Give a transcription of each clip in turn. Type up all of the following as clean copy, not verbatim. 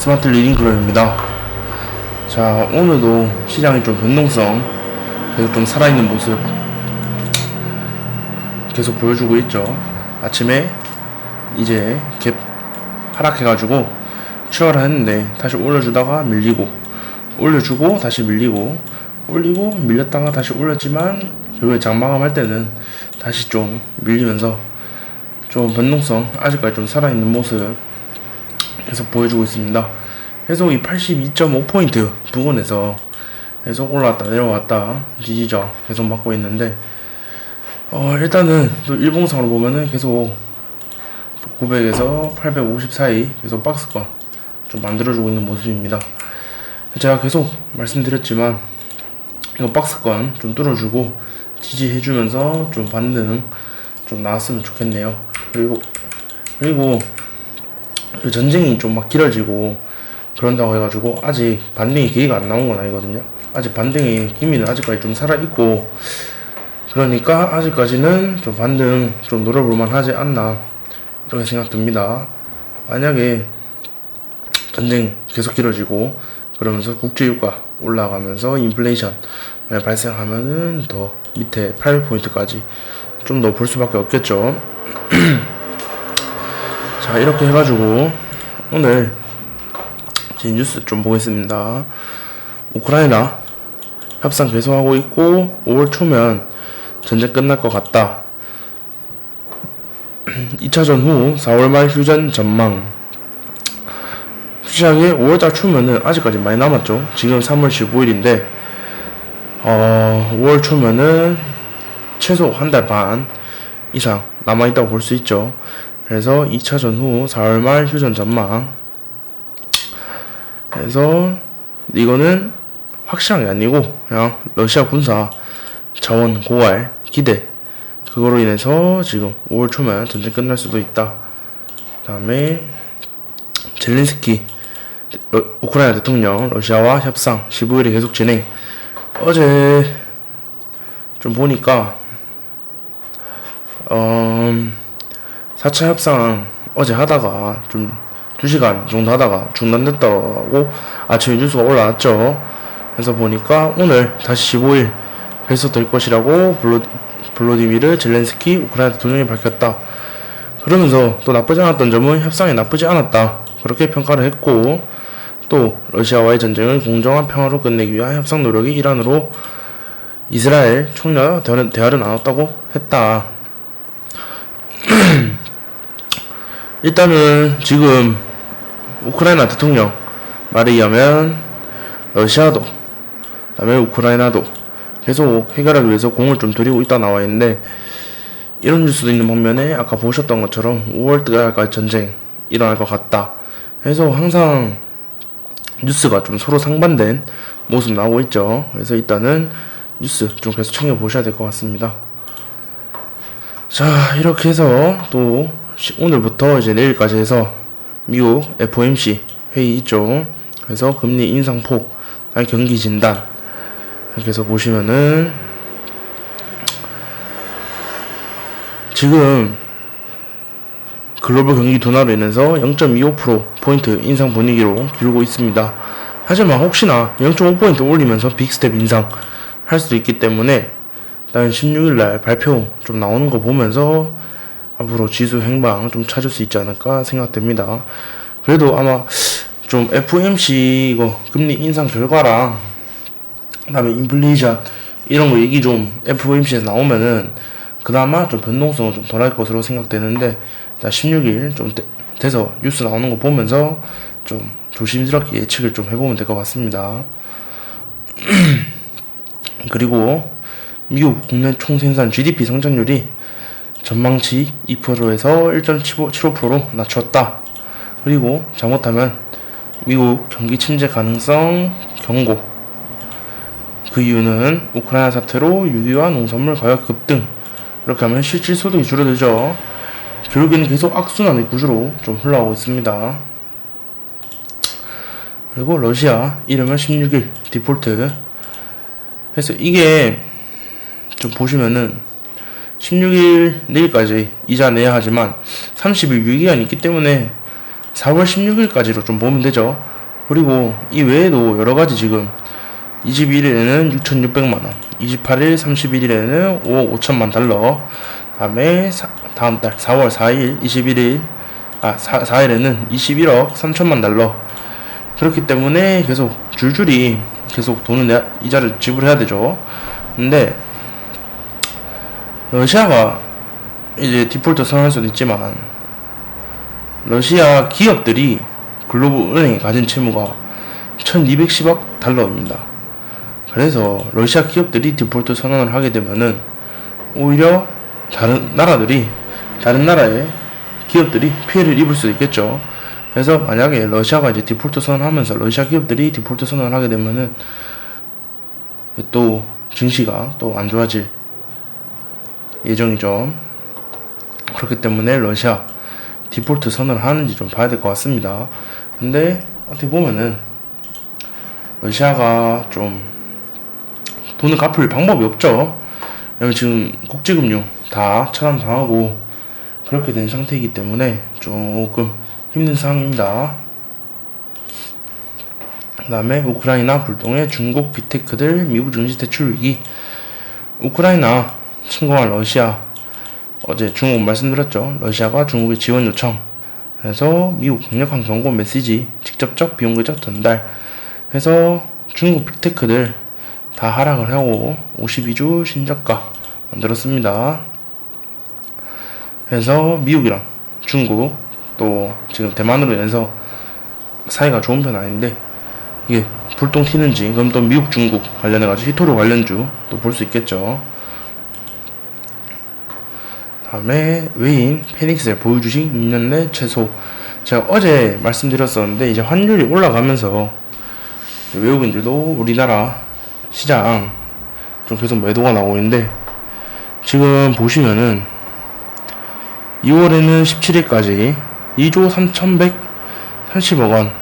스마트 리딩 클럽입니다. 자, 오늘도 시장이 좀 변동성, 계속 좀 살아있는 모습 계속 보여주고 있죠. 아침에 이제 갭 하락해가지고 출혈했는데 다시 올려주다가 밀리고, 올려주고 다시 밀리고, 올리고 밀렸다가 다시 올렸지만 결국에 장마감할 때는 다시 좀 밀리면서 좀 변동성 아직까지 좀 살아있는 모습 계속 보여주고 있습니다. 계속 이 82.5포인트 부근에서 계속 올라왔다 내려왔다 지지저 계속 맞고 있는데, 일단은 또 일봉상으로 보면은 계속 900에서 850 사이 계속 박스권 좀 만들어주고 있는 모습입니다. 제가 계속 말씀드렸지만 이거 박스권 좀 뚫어주고 지지해주면서 좀 반등 좀 나왔으면 좋겠네요. 그리고 그 전쟁이 좀 막 길어지고 그런다고 해가지고 아직 반등의 기회가 안 나온 건 아니거든요. 아직 반등의 기미는 아직까지 좀 살아있고, 그러니까 아직까지는 좀 반등 좀 노려볼만 하지 않나 이렇게 생각됩니다. 만약에 전쟁 계속 길어지고 그러면서 국제유가 올라가면서 인플레이션 발생하면은 더 밑에 800포인트까지 좀 더 볼 수밖에 없겠죠. 자, 이렇게 해가지고 오늘 제 뉴스 좀 보겠습니다. 우크라이나 협상 계속하고 있고 5월 초면 전쟁 끝날 것 같다. 2차전 후 4월 말 휴전 전망. 확실하게 5월달 초면은 아직까지 많이 남았죠. 지금 3월 15일인데 5월 초면은 최소 한 달 반 이상 남아있다고 볼 수 있죠. 그래서 2차전 후 4월 말 휴전 전망. 그래서 이거는 확실한 게 아니고 그냥 러시아 군사 자원 고갈 기대, 그거로 인해서 지금 5월 초면 전쟁 끝날 수도 있다. 그 다음에 젤렌스키 우크라이나 대통령 러시아와 협상 15일에 계속 진행. 어제 좀 보니까 4차 협상 어제 하다가 좀 2시간 정도 하다가 중단됐다고 아침에 뉴스가 올라왔죠. 그래서 보니까 오늘 다시 15일 회수될 것이라고 블로디미르 젤렌스키 우크라이나 대통령이 밝혔다. 그러면서 또 나쁘지 않았던 점은 협상이 나쁘지 않았다, 그렇게 평가를 했고, 또 러시아와의 전쟁을 공정한 평화로 끝내기 위한 협상 노력의 일환으로 이스라엘 총리와 대화를 나눴다고 했다. 일단은 지금 우크라이나 대통령 말에 의하면 러시아도 그다음에 우크라이나도 계속 해결하기 위해서 공을 좀 들이고 있다 나와 있는데, 이런 뉴스도 있는 반면에 아까 보셨던 것처럼 5월달까지 전쟁 일어날 것 같다 해서 항상 뉴스가 좀 서로 상반된 모습 나오고 있죠. 그래서 일단은 뉴스 좀 계속 챙겨보셔야 될 것 같습니다. 자, 이렇게 해서 또 오늘부터 이제 내일까지 해서 미국 FOMC 회의 있죠. 그래서 금리 인상폭, 경기 진단 이렇게 해서 보시면은 지금 글로벌 경기 둔화로 인해서 0.25%포인트 인상 분위기로 기울고 있습니다. 하지만 혹시나 0.5포인트 올리면서 빅스텝 인상 할 수도 있기 때문에 일단 16일날 발표 좀 나오는 거 보면서 앞으로 지수 행방 좀 찾을 수 있지 않을까 생각됩니다. 그래도 아마 좀 FOMC 이거 금리 인상 결과랑 그다음에 인플레이션 이런 거 얘기 좀 FOMC에서 나오면은 그나마 좀 변동성은 좀 덜할 것으로 생각되는데, 자 16일 좀 돼서 뉴스 나오는 거 보면서 좀 조심스럽게 예측을 좀 해보면 될 것 같습니다. 그리고 미국 국내 총생산 GDP 성장률이 전망치 2%에서 1.75%로 낮췄다. 그리고 잘못하면 미국 경기 침체 가능성 경고. 그 이유는 우크라이나 사태로 유기와 농산물 가격 급등. 이렇게 하면 실질 소득이 줄어들죠. 결국에는 계속 악순환의 구조로 좀 흘러가고 있습니다. 그리고 러시아 이러면 16일 디폴트. 그래서 이게 좀 보시면은 16일 내일까지 이자 내야 하지만 30일 유기간이 있기 때문에 4월 16일까지로 좀 보면 되죠. 그리고 이 외에도 여러가지 지금 21일에는 6,600만원, 28일, 31일에는 5억 5천만 달러, 다음에 다음달 4월 4일, 21일, 4일에는 21억 3천만 달러. 그렇기 때문에 계속 줄줄이 계속 돈을 이자를 지불해야 되죠. 근데 러시아가 이제 디폴트 선언할 수도 있지만 러시아 기업들이 글로벌 은행에 가진 채무가 1210억 달러입니다. 그래서 러시아 기업들이 디폴트 선언을 하게 되면은 오히려 다른 나라의 기업들이 피해를 입을 수도 있겠죠. 그래서 만약에 러시아가 이제 디폴트 선언하면서 러시아 기업들이 디폴트 선언을 하게 되면은 또 증시가 또 안 좋아질 예정이죠. 그렇기 때문에 러시아 디폴트 선언을 하는지 좀 봐야 될 것 같습니다. 근데 어떻게 보면은 러시아가 좀 돈을 갚을 방법이 없죠. 왜냐면 지금 국제금융 다 차단당하고 그렇게 된 상태이기 때문에 조금 힘든 상황입니다. 그 다음에 우크라이나 불똥의 중국 빅테크들 미국 증시 대출 위기. 우크라이나 침공한 러시아, 어제 중국 말씀드렸죠. 러시아가 중국의 지원 요청, 그래서 미국 강력한 경고 메시지, 직접적 비용계적 전달 해서 중국 빅테크들 다 하락을 하고 52주 신저가 만들었습니다. 그래서 미국이랑 중국 또 지금 대만으로 인해서 사이가 좋은 편 아닌데 이게 불똥 튀는지, 그럼 또 미국 중국 관련해가지고 히토류 관련주 또 볼 수 있겠죠. 다음에 외인 페닉스의 보유 주식 6년 내 최소. 제가 어제 말씀드렸었는데 이제 환율이 올라가면서 외국인들도 우리나라 시장 좀 계속 매도가 나오고 있는데, 지금 보시면은 2월에는 17일까지 2조 3,130억 원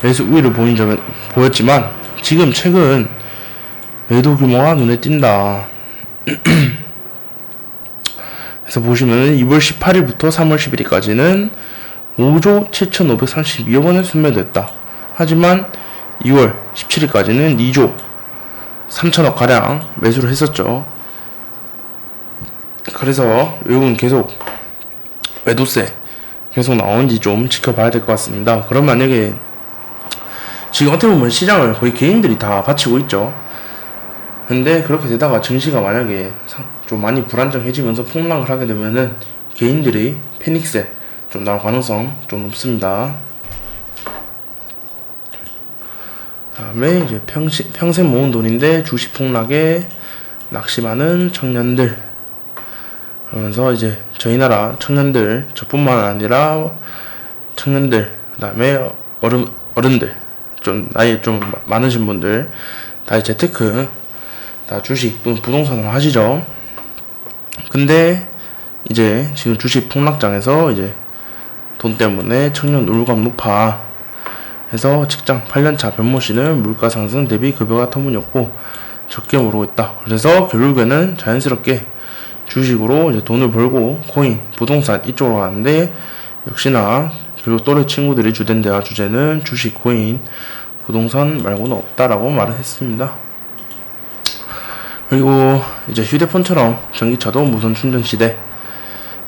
매수 우위를 보였지만 지금 최근 매도 규모가 눈에 띈다. 그래서 보시면은 2월 18일부터 3월 11일까지는 5조 7,532억 원을 순매도했다. 하지만 2월 17일까지는 2조 3천억 가량 매수를 했었죠. 그래서 외국은 계속 매도세 계속 나오는지 좀 지켜봐야 될 것 같습니다. 그럼 만약에 지금 어떻게 보면 시장을 거의 개인들이 다 바치고 있죠. 근데 그렇게 되다가 증시가 만약에 좀 많이 불안정해지면서 폭락을 하게 되면은 개인들이 패닉세 좀 나올 가능성 좀 높습니다. 다음에 이제 평생 모은 돈인데 주식 폭락에 낙심하는 청년들. 그러면서 이제 저희 나라 청년들, 저뿐만 아니라 청년들, 그 다음에 어른들, 좀 나이 좀 많으신 분들 다 재테크, 다 주식 또는 부동산을 하시죠. 근데 이제 지금 주식 폭락장에서 이제 돈 때문에 청년 우울감 높아 해서 직장 8년차 변모씨는 물가 상승 대비 급여가 터무니없고 적게 모르고 있다. 그래서 결국에는 자연스럽게 주식으로 이제 돈을 벌고 코인, 부동산 이쪽으로 가는데, 역시나 결국 또래 친구들이 주된 대화 주제는 주식, 코인, 부동산 말고는 없다라고 말을 했습니다. 그리고 이제 휴대폰처럼 전기차도 무선 충전 시대,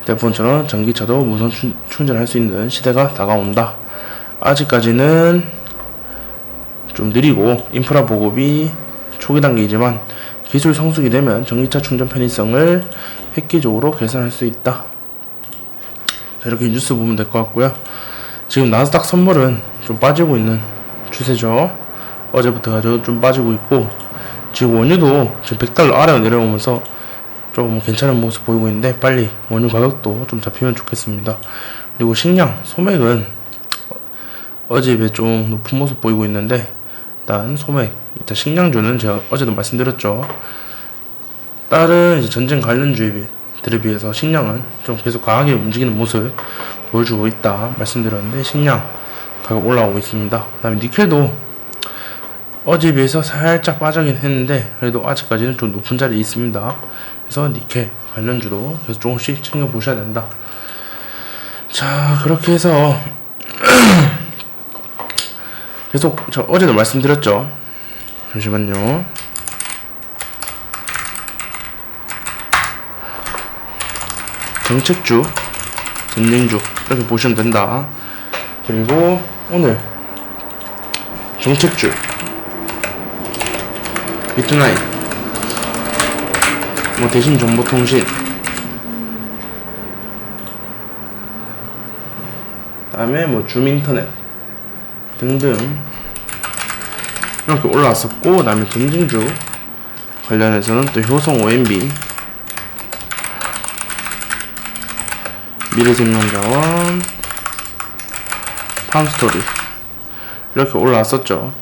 휴대폰처럼 전기차도 무선 충전할 수 있는 시대가 다가온다. 아직까지는 좀 느리고 인프라 보급이 초기 단계이지만 기술 성숙이 되면 전기차 충전 편의성을 획기적으로 개선할 수 있다. 이렇게 뉴스 보면 될 것 같고요. 지금 나스닥 선물은 좀 빠지고 있는 추세죠. 어제부터 가지고 좀 빠지고 있고, 지금 원유도 지금 100달러 아래로 내려오면서 좀 괜찮은 모습 보이고 있는데 빨리 원유 가격도 좀 잡히면 좋겠습니다. 그리고 식량, 소맥은 어제에 비해 좀 높은 모습 보이고 있는데, 일단 소맥, 일단 식량주는 제가 어제도 말씀드렸죠. 다른 이제 전쟁 관련주들에 비해서 식량은 좀 계속 강하게 움직이는 모습 보여주고 있다 말씀드렸는데, 식량 가격 올라오고 있습니다. 그 다음에 니켈도 어제에 비해서 살짝 빠지긴 했는데 그래도 아직까지는 좀 높은 자리에 있습니다. 그래서 니켈 관련주도 계속 조금씩 챙겨보셔야 된다. 자, 그렇게 해서 계속 저 어제도 말씀드렸죠. 잠시만요. 정책주, 전쟁주 이렇게 보시면 된다. 그리고 오늘 정책주 비트나인, 뭐 대신정보통신, 다음에 뭐 줌인터넷 등등 이렇게 올라왔었고, 그 다음에 전쟁주 관련해서는 또 효성 OMB, 미래생명자원, 팜스토리 이렇게 올라왔었죠.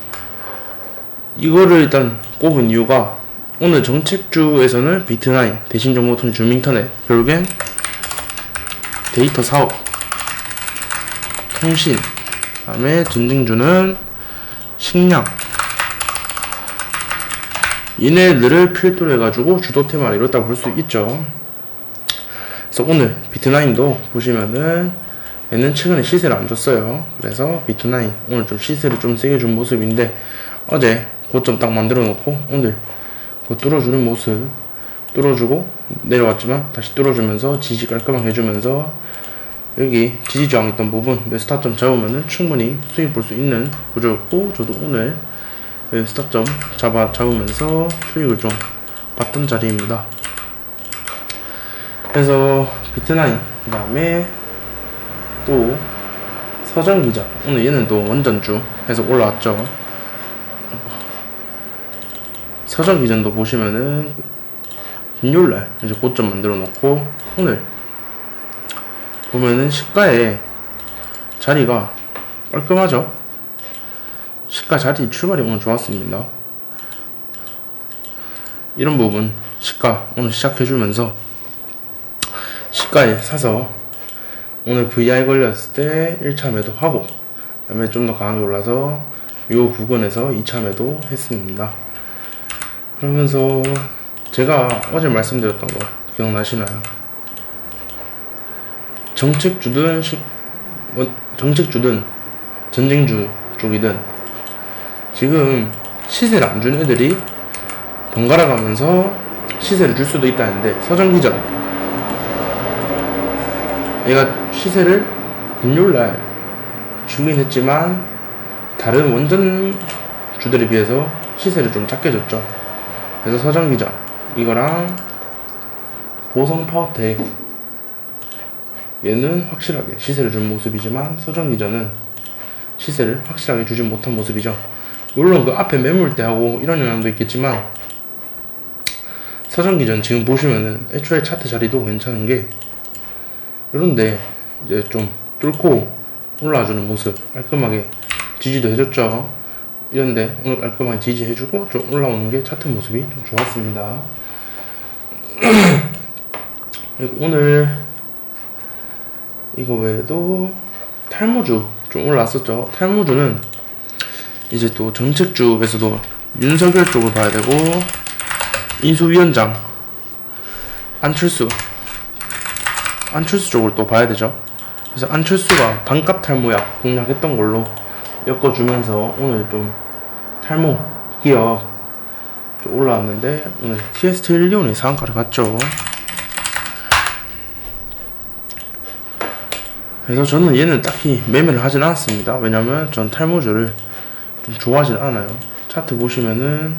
이거를 일단 꼽은 이유가 오늘 정책주에서는 비트나인, 대신정보통신, 줌인터넷, 결국엔 데이터 사업, 통신, 그 다음에 전쟁주는 식량, 이네들을 필두로 해가지고 주도 테마를 이뤘다고 볼 수 있죠. 그래서 오늘 비트나인도 보시면은 얘는 최근에 시세를 안 줬어요. 그래서 비트나인 오늘 좀 시세를 좀 세게 준 모습인데, 어제 고점 딱 만들어 놓고 오늘 그 뚫어주는 모습, 뚫어주고 내려왔지만 다시 뚫어주면서 지지 깔끔하게 해주면서 여기 지지 저항 있던 부분 스타점 잡으면은 충분히 수익 볼 수 있는 구조였고, 저도 오늘 스타점 잡으면서 수익을 좀 봤던 자리입니다. 그래서 비트나인, 그 다음에 또 서정기전, 오늘 얘는 또 원전주 해서 올라왔죠. 서정기전도 보시면은 금요일날 이제 고점 만들어 놓고, 오늘 보면은 시가에 자리가 깔끔하죠. 시가 자리 출발이 오늘 좋았습니다. 이런 부분 시가 오늘 시작해주면서 시가에 사서 오늘 VI 걸렸을 때 1차 매도하고, 그 다음에 좀 더 강하게 올라서 이 부근에서 2차 매도 했습니다. 그러면서 제가 어제 말씀드렸던 거 기억나시나요? 정책주든 정책주든 전쟁주 쪽이든 지금 시세를 안 준 애들이 번갈아 가면서 시세를 줄 수도 있다는데, 서정기전 얘가 시세를 금요일날 주긴 했지만 다른 원전주들에 비해서 시세를 좀 작게 줬죠. 그래서 서정기전 이거랑 보성파워텍 얘는 확실하게 시세를 준 모습이지만, 서정기전은 시세를 확실하게 주지 못한 모습이죠. 물론 그 앞에 매물대하고 이런 영향도 있겠지만, 서정기전 지금 보시면은 애초에 차트 자리도 괜찮은 게 이런데 이제 좀 뚫고 올라와주는 모습, 깔끔하게 지지도 해줬죠. 이런데 오늘 깔끔하게 지지해주고 좀 올라오는 게 차트 모습이 좀 좋았습니다. 그리고 오늘 이거 외에도 탈모주 좀 올라왔었죠. 탈모주는 이제 또 정책주에서도 윤석열 쪽을 봐야 되고, 인수위원장 안철수 쪽을 또 봐야 되죠. 그래서 안철수가 반값 탈모약 공략했던 걸로 엮어주면서 오늘 좀 탈모 기업 좀 올라왔는데, 오늘 TS125이 상한가를 갔죠. 그래서 저는 얘는 딱히 매매를 하진 않았습니다. 왜냐면 전 탈모주를 좀 좋아하진 않아요. 차트 보시면은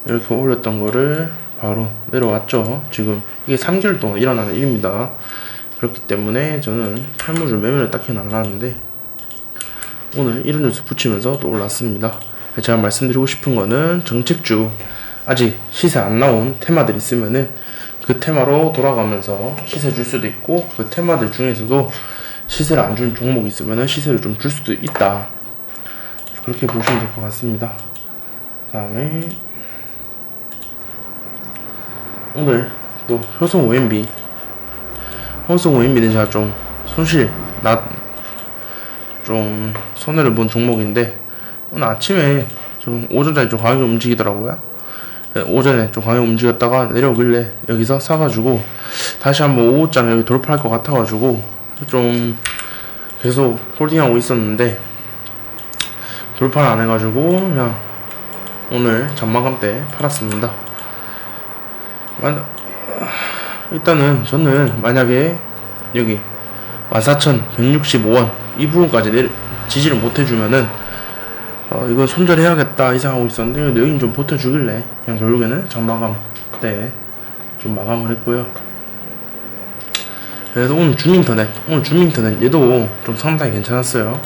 이렇게 올렸던 거를 바로 내려왔죠. 지금 이게 3개월 동안 일어나는 일입니다. 그렇기 때문에 저는 탈모주 매매를 딱히 안 하는데, 오늘 이런 뉴스 붙이면서 또 올랐습니다. 제가 말씀드리고 싶은 거는 정책주 아직 시세 안 나온 테마들 있으면은 그 테마로 돌아가면서 시세 줄 수도 있고, 그 테마들 중에서도 시세를 안 준 종목이 있으면은 시세를 좀 줄 수도 있다. 그렇게 보시면 될 것 같습니다. 그 다음에 오늘 또 효성 OMB 는 제가 좀 좀 손해를 본 종목인데, 오늘 아침에 좀 오전에 좀 강하게 움직이더라고요. 오전에 좀 강하게 움직였다가 내려오길래 여기서 사가지고 다시 한번 5호장 여기 돌파할 것 같아가지고 좀 계속 홀딩하고 있었는데, 돌파를 안 해가지고 그냥 오늘 전마감 때 팔았습니다. 일단은 저는 만약에 여기 14,165원 이 부분까지 지지를 못해주면은 이거 손절해야겠다 이 생각하고 있었는데 여긴 좀 버텨주길래 그냥 결국에는 장마감 때 좀 마감을 했고요. 그래도 오늘 줌인터넷 얘도 좀 상당히 괜찮았어요.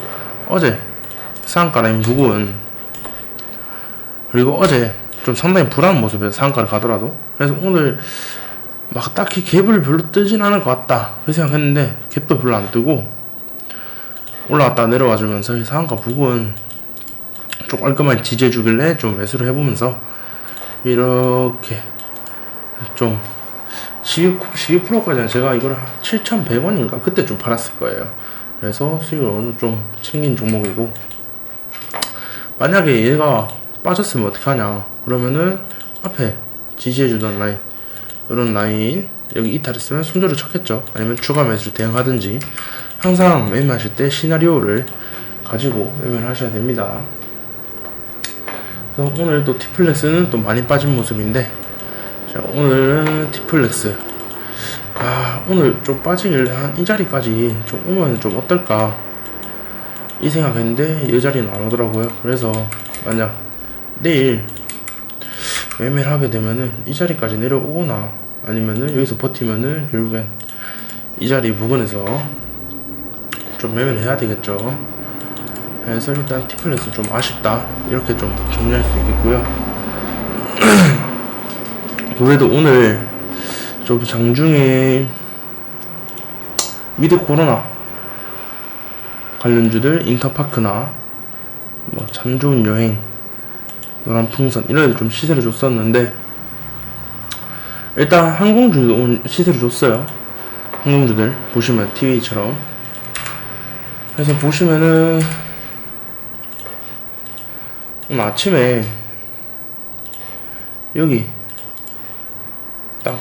어제 상한가 라인 부근, 그리고 어제 좀 상당히 불안한 모습이에요, 상한가를 가더라도. 그래서 오늘 막 딱히 갭을 별로 뜨진 않을 것 같다 그 생각했는데 갭도 별로 안 뜨고 올라갔다 내려와주면서 이 상한가 부근 좀 깔끔하게 지지해주길래 좀 매수를 해보면서 이렇게 좀 12%까지는 제가 이걸 7,100원인가 그때 좀 팔았을 거예요. 그래서 수익을 어느 정도 좀 챙긴 종목이고, 만약에 얘가 빠졌으면 어떡하냐 그러면은 앞에 지지해주던 라인, 이런 라인 여기 이탈했으면 손절을 쳤겠죠. 아니면 추가 매수를 대응하든지, 항상 매매하실 때 시나리오를 가지고 매매를 하셔야 됩니다. 그래서 오늘 또 티플렉스는 또 많이 빠진 모습인데, 자, 오늘은 티플렉스 오늘 좀 빠지길래 한 이 자리까지 좀 오면 좀 어떨까 이 생각했는데 이 자리는 안 오더라고요. 그래서 만약 내일 매매를 하게 되면은 이 자리까지 내려오거나 아니면은 여기서 버티면은 결국엔 이 자리 부근에서 좀 매매를 해야 되겠죠. 그래서 일단 티플렉스 좀 아쉽다 이렇게 좀 정리할 수 있겠고요. 그래도 오늘 좀 장중에 미드 코로나 관련주들 인터파크나 뭐 참 좋은 여행, 노란풍선 이런 애들 좀 시세를 줬었는데, 일단 항공주도 오늘 시세를 줬어요. 항공주들 보시면 TV처럼. 그래서 보시면은 오늘 아침에 여기 딱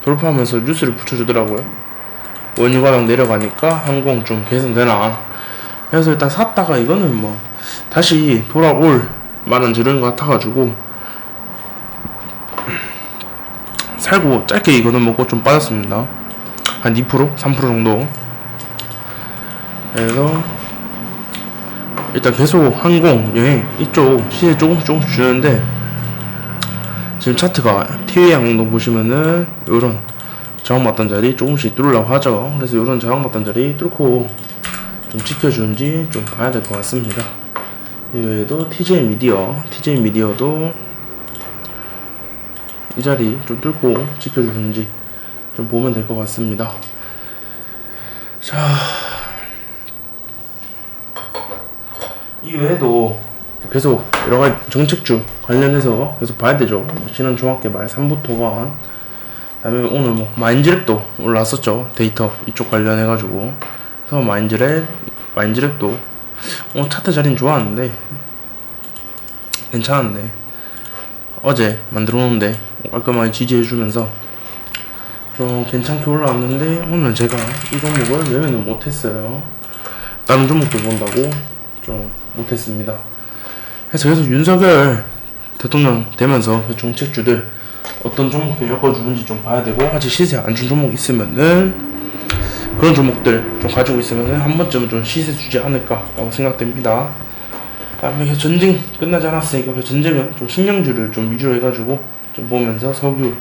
돌파하면서 뉴스를 붙여주더라고요. 원유 가격 내려가니까 항공 좀 개선되나. 그래서 일단 샀다가 이거는 뭐 다시 돌아올 만한 저런 것 같아가지고 살고 짧게 이거는 먹고 좀 빠졌습니다. 한 2%? 3% 정도. 그래서 일단 계속 항공, 여행 이쪽 시세 조금씩 주는데, 지금 차트가 TV 항공도 보시면은 요런 저항받던 자리 조금씩 뚫으려고 하죠. 그래서 요런 저항받던 자리 뚫고 좀 지켜주는지 좀 봐야 될 것 같습니다. 이외에도 TJ 미디어도 이 자리 좀 뚫고 지켜주는지 좀 보면 될 것 같습니다. 자, 이외에도 계속 여러가지 정책주 관련해서 계속 봐야 되죠. 지난 중학개발 3부 토관, 그다음에 오늘 뭐 마인지랩도 올라왔었죠. 데이터 이쪽 관련해가지고. 그래서 마인지랩도 오늘 차트 자리는 좋았는데 괜찮았네. 어제 만들어 놓은데 깔끔하게 지지해주면서 좀 괜찮게 올라왔는데, 오늘 제가 이 종목을 매매를 못했어요. 다른 종목도 본다고 좀 못했습니다. 그래서 계속 윤석열 대통령 되면서 그 정책주들 어떤 종목들 엮어주는지 좀 봐야 되고, 아직 시세 안 준 종목 있으면은 그런 종목들 좀 가지고 있으면은 한 번쯤은 좀 시세 주지 않을까라고 생각됩니다. 다음에 전쟁 끝나지 않았으니까 그 전쟁은 좀 신령주를 좀 위주로 해가지고 좀 보면서 석유,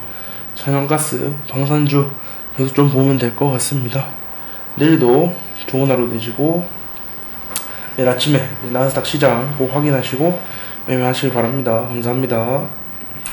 천연가스, 방산주 계속 좀 보면 될 것 같습니다. 내일도 좋은 하루 되시고, 내일 아침에 나스닥 시장 꼭 확인하시고 매매하시길 바랍니다. 감사합니다.